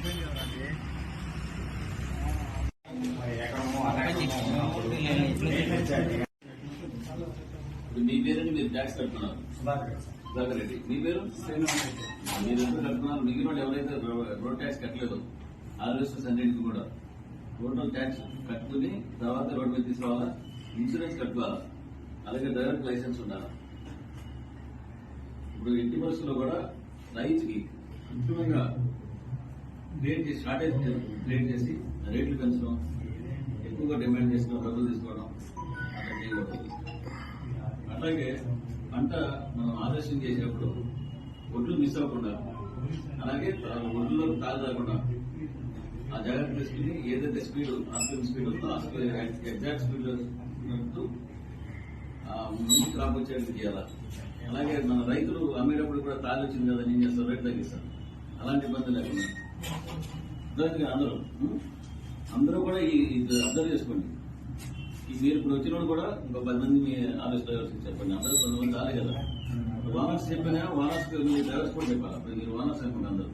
మీ పేరండి, మీరు ట్యాక్స్ కడుతున్నారు సుధాకర్ రెడ్డి. మీ పేరు మీరు ఎంత కడుతున్నారు? మిగిలిన వాళ్ళు ఎవరైతే రోడ్ ట్యాక్స్ కట్టలేదు ఆర్ఎస్ఎస్ అన్నింటికి కూడా టోటల్ ట్యాక్స్ కట్టుకుని తర్వాత రోడ్ మీద తీసుకోవాలా, ఇన్సూరెన్స్ కట్టుకోవాలా, అలాగే డ్రైవర్ లైసెన్స్ ఉండాలా. ఇప్పుడు ఎట్టి పరిస్థితుల్లో కూడా రైతుకి ముఖ్యంగా క్రియేట్ చేసి షార్టేజ్ క్రియేట్ చేసి రేట్లు పెంచడం, ఎక్కువగా డిమాండ్ చేసిన డబ్బులు తీసుకోవడం అట్లా చేయకూడదు. అట్లాగే పంట మనం ఆలస్యం చేసేప్పుడు ఒడ్లు మిస్ అవ్వకుండా, అలాగే ఒడ్లలో తాగు రాకుండా ఆ జాగ్రత్త తీసుకుని ఏదైతే స్పీడ్ ఆస్పిన్ స్పీడ్ ఉందో ఆ ఎగ్జాక్ట్ స్పీడ్ ముందు క్రాప్ వచ్చేట్టు చేయాలి. అలాగే మన రైతులు అమ్మేటప్పుడు కూడా తాగి వచ్చింది కదా నేను చేస్తాను, రేట్ తగ్గిస్తాను, అలాంటి ఇబ్బంది లేకుండా అందరూ కూడా ఇది అబ్జర్వ్ చేసుకోండి. మీరు ఇప్పుడు వచ్చిన వాళ్ళు కూడా ఇంకో 10 మంది మీ ఆఫీస్ డ్రైవర్స్ చెప్పండి. అందరూ కొంతమంది రాలే కదా, ఓనర్స్ చెప్పినా ఓనర్స్ మీ డ్రైవర్స్ కూడా చెప్పాలి. ఇప్పుడు మీరు ఓనర్స్ అనుకోండి, అందరూ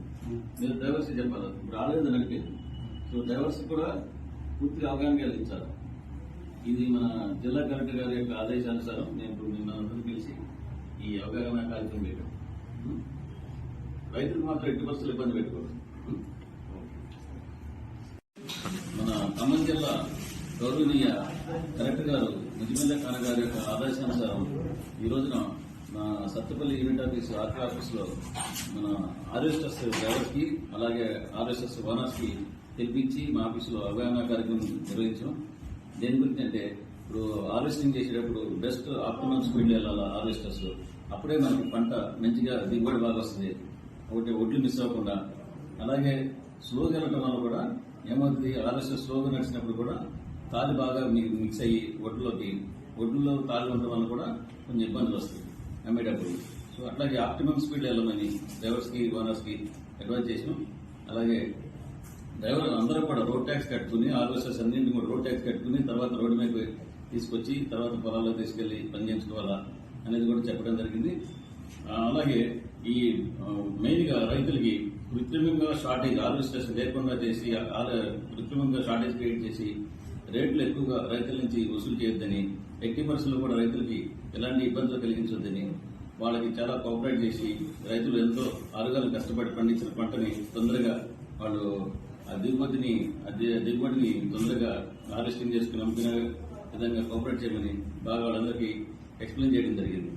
మీరు డ్రైవర్స్ చెప్పాలి. ఇప్పుడు రాలేదు నడిపేది. సో డ్రైవర్స్ కూడా పూర్తిగా అవగాహన కలిగించాలి. ఇది మన జిల్లా కలెక్టర్ గారి యొక్క ఆదేశానుసారం నేను ఇప్పుడు మిమ్మల్ని పిలిచి ఈ అవగాహన కార్యక్రమం పెట్టాం. రైతులకు మాత్రం ఎట్టి పరిస్థితులు ఇబ్బంది పెట్టుకోవద్దు. మన ఖమ్మం జిల్లా గౌరవనీయ కలెక్టర్ గారు ముజిమిల్లా ఖాన్ గారి యొక్క ఆదేశానుసారం ఈ రోజున మా Sattapalli unit office RT office లో మన ఆర్ఎస్ఎస్ డ్రైవర్స్ కి అలాగే ఆర్ఎస్ఎస్ ఓనర్స్ కి తెప్పించి మా ఆఫీసులో అవగాహన కార్యక్రమం నిర్వహించాం. దేని గురించి అంటే ఇప్పుడు హార్వెస్టింగ్ చేసేటప్పుడు బెస్ట్ ఆప్టిమమ్ స్పీడ్ వెళ్ళాలి హార్వెస్టర్స్, అప్పుడే మనకి పంట మంచిగా దిగుబడి బాగా వస్తుంది. ఒకటి ఒడ్లు మిస్ అవ్వకుండా. అలాగే స్లోగా వెళ్ళటం వల్ల కూడా ఏమవుతుంది, హార్వెస్టర్ స్లోగా నడిచినప్పుడు కూడా తాళ్ళు బాగా మిక్స్ అయ్యి ఒడ్లలో తాళ్ళు ఉండడం వల్ల కూడా కొంచెం ఇబ్బందులు వస్తాయి అమ్మేటప్పుడు. సో అట్లాగే ఆప్టిమమ్ స్పీడ్ వెళ్ళమని డ్రైవర్స్ కి ఓనర్స్ కి అడ్వైజ్ చేసినాం. అలాగే డ్రైవర్ అందరూ కూడా రోడ్ ట్యాక్స్ కట్టుకుని హార్వెస్టర్స్ అన్నింటినీ కూడా రోడ్ ట్యాక్స్ కట్టుకుని తర్వాత రోడ్డు మీద తీసుకొచ్చి తర్వాత పొలాల్లో తీసుకెళ్లి పని చేయించుకోవాలా అనేది కూడా చెప్పడం జరిగింది. అలాగే ఈ మెయిన్ గా రైతులకి కృత్రిమంగా షార్టేజ్ హార్వెస్టర్స్ లేకుండా చేసి కృత్రిమంగా షార్టేజ్ క్రియేట్ చేసి రేట్లు ఎక్కువగా రైతుల నుంచి వసూలు చేయొద్దని, ఎట్టి పరిస్థితుల్లో కూడా రైతులకి ఎలాంటి ఇబ్బందులు కలిగించొద్దని, వాళ్ళకి చాలా కోఆపరేట్ చేసి రైతులు ఎంతో ఆరుగాలు కష్టపడి పండించిన పంటని తొందరగా వాళ్ళు ఆ దిగుబడిని తొందరగా హార్వెస్టింగ్ చేసుకుని అమ్ముకునే విధంగా కోఆపరేట్ చేయమని బాగా వాళ్ళందరికీ ఎక్స్ప్లెయిన్ చేయడం జరిగింది.